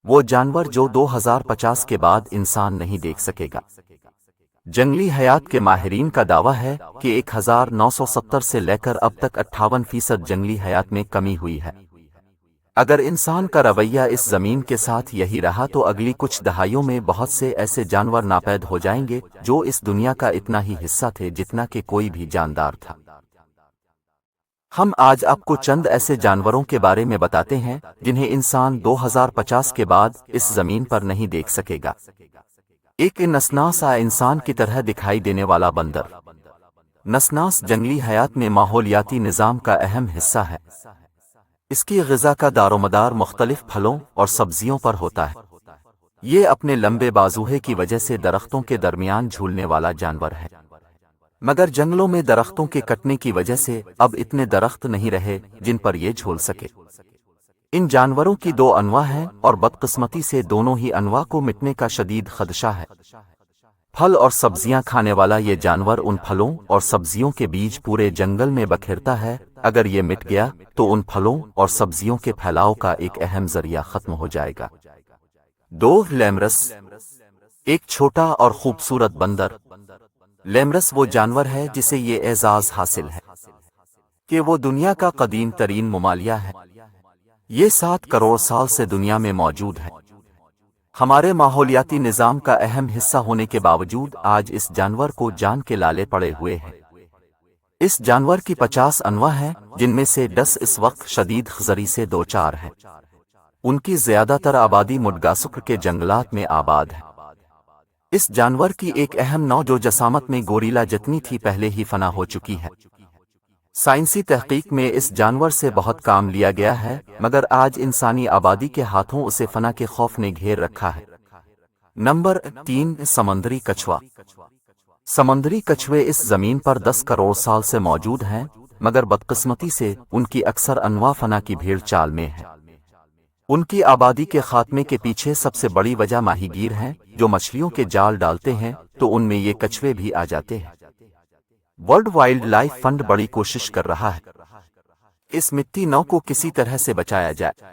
وہ جانور جو 2050 کے بعد انسان نہیں دیکھ سکے گا۔ جنگلی حیات کے ماہرین کا دعویٰ ہے کہ 1970 سے لے کر اب تک 58% جنگلی حیات میں کمی ہوئی ہے۔ اگر انسان کا رویہ اس زمین کے ساتھ یہی رہا تو اگلی کچھ دہائیوں میں بہت سے ایسے جانور ناپید ہو جائیں گے جو اس دنیا کا اتنا ہی حصہ تھے جتنا کہ کوئی بھی جاندار تھا۔ ہم آج آپ کو چند ایسے جانوروں کے بارے میں بتاتے ہیں جنہیں انسان 2050 کے بعد اس زمین پر نہیں دیکھ سکے گا۔ ایک نسناس انسان کی طرح دکھائی دینے والا بندر۔ نسناس جنگلی حیات میں ماحولیاتی نظام کا اہم حصہ ہے۔ اس کی غذا کا دارومدار مختلف پھلوں اور سبزیوں پر ہوتا ہے۔ یہ اپنے لمبے بازوہے کی وجہ سے درختوں کے درمیان جھولنے والا جانور ہے، مگر جنگلوں میں درختوں کے کٹنے کی وجہ سے اب اتنے درخت نہیں رہے جن پر یہ جھول سکے۔ ان جانوروں کی 2 انواع ہیں اور بدقسمتی سے دونوں ہی انواع کو مٹنے کا شدید خدشہ ہے۔ پھل اور سبزیاں کھانے والا یہ جانور ان پھلوں اور سبزیوں کے بیج پورے جنگل میں بکھیرتا ہے۔ اگر یہ مٹ گیا تو ان پھلوں اور سبزیوں کے پھیلاؤ کا ایک اہم ذریعہ ختم ہو جائے گا۔ 2 لیمرس، ایک چھوٹا اور خوبصورت بندر۔ لیمرس وہ جانور ہے جسے یہ اعزاز حاصل ہے کہ وہ دنیا کا قدیم ترین ممالیہ ہے۔ یہ 7 کروڑ سال سے دنیا میں موجود ہے۔ ہمارے ماحولیاتی نظام کا اہم حصہ ہونے کے باوجود آج اس جانور کو جان کے لالے پڑے ہوئے ہیں۔ اس جانور کی 50 انواع ہیں جن میں سے 10 اس وقت شدید خطرے سے دوچار ہیں۔ ان کی زیادہ تر آبادی مڈغاسکر کے جنگلات میں آباد ہے۔ اس جانور کی ایک اہم نوع جو جسامت میں گوریلا جتنی تھی پہلے ہی فنا ہو چکی ہے۔ سائنسی تحقیق میں اس جانور سے بہت کام لیا گیا ہے مگر آج انسانی آبادی کے ہاتھوں اسے فنا کے خوف نے گھیر رکھا ہے۔ نمبر 3، سمندری کچھوا۔ سمندری کچھوے اس زمین پر 10 کروڑ سال سے موجود ہیں مگر بدقسمتی سے ان کی اکثر انواع فنا کی بھیڑ چال میں ہیں۔ ان کی آبادی کے خاتمے کے پیچھے سب سے بڑی وجہ ماہی گیر ہیں جو مچھلیوں کے جال ڈالتے ہیں تو ان میں یہ کچھوے بھی آ جاتے ہیں۔ ورلڈ وائلڈ لائف فنڈ بڑی کوشش کر رہا ہے اس مٹی نو کو کسی طرح سے بچایا جائے۔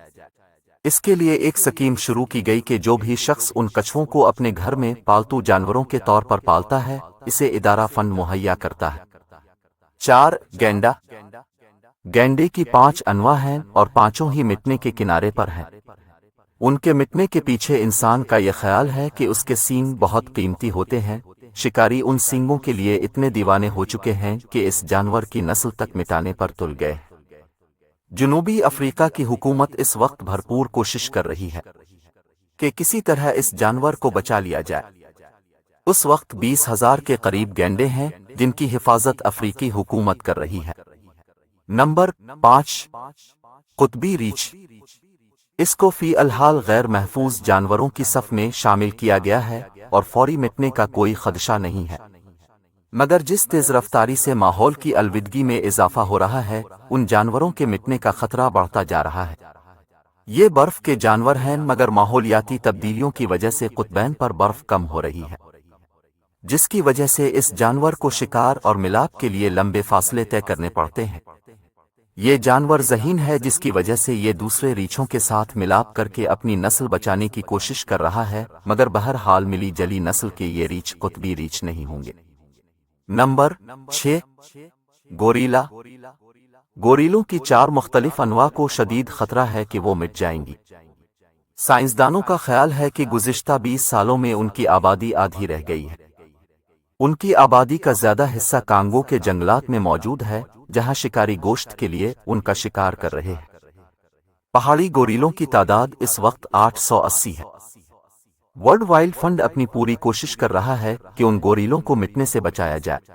اس کے لیے ایک اسکیم شروع کی گئی کہ جو بھی شخص ان کچھووں کو اپنے گھر میں پالتو جانوروں کے طور پر پالتا ہے اسے ادارہ فنڈ مہیا کرتا ہے۔ 4، گینڈا۔ گینڈے کی 5 انواع ہیں اور پانچوں ہی مٹنے کے کنارے پر ہیں۔ ان کے مٹنے کے پیچھے انسان کا یہ خیال ہے کہ اس کے سینگ بہت قیمتی ہوتے ہیں۔ شکاری ان سینگوں کے لیے اتنے دیوانے ہو چکے ہیں کہ اس جانور کی نسل تک مٹانے پر تل گئے۔ جنوبی افریقہ کی حکومت اس وقت بھرپور کوشش کر رہی ہے کہ کسی طرح اس جانور کو بچا لیا جائے۔ اس وقت 20,000 کے قریب گینڈے ہیں جن کی حفاظت افریقی حکومت کر رہی ہے۔ نمبر 5، قطبی ریچھ۔ اس کو فی الحال غیر محفوظ جانوروں کی صف میں شامل کیا گیا ہے اور فوری مٹنے کا کوئی خدشہ نہیں ہے، مگر جس تیز رفتاری سے ماحول کی آلودگی میں اضافہ ہو رہا ہے ان جانوروں کے مٹنے کا خطرہ بڑھتا جا رہا ہے۔ یہ برف کے جانور ہیں مگر ماحولیاتی تبدیلیوں کی وجہ سے قطبین پر برف کم ہو رہی ہے، جس کی وجہ سے اس جانور کو شکار اور ملاپ کے لیے لمبے فاصلے طے کرنے پڑتے ہیں۔ یہ جانور ذہین ہے جس کی وجہ سے یہ دوسرے ریچھوں کے ساتھ ملاپ کر کے اپنی نسل بچانے کی کوشش کر رہا ہے مگر بہرحال ملی جلی نسل کے یہ ریچھ قطبی ریچھ نہیں ہوں گے۔ Number 6، guerrilla. گوریلوں کی 4 مختلف انواع کو شدید خطرہ ہے کہ وہ مٹ جائیں گی۔ سائنسدانوں کا خیال ہے کہ گزشتہ 20 سالوں میں ان کی آبادی آدھی رہ گئی ہے۔ ان کی آبادی کا زیادہ حصہ کانگو کے جنگلات میں موجود ہے جہاں شکاری گوشت کے لیے ان کا شکار کر رہے ہیں۔ پہاڑی گوریلوں کی تعداد اس وقت 880 ہے۔ ورلڈ وائلڈ فنڈ اپنی پوری کوشش کر رہا ہے کہ ان گوریلوں کو مٹنے سے بچایا جائے۔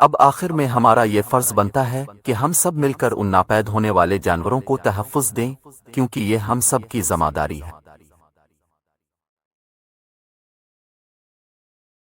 اب آخر میں ہمارا یہ فرض بنتا ہے کہ ہم سب مل کر ان ناپید ہونے والے جانوروں کو تحفظ دیں کیونکہ یہ ہم سب کی ذمہ داری ہے۔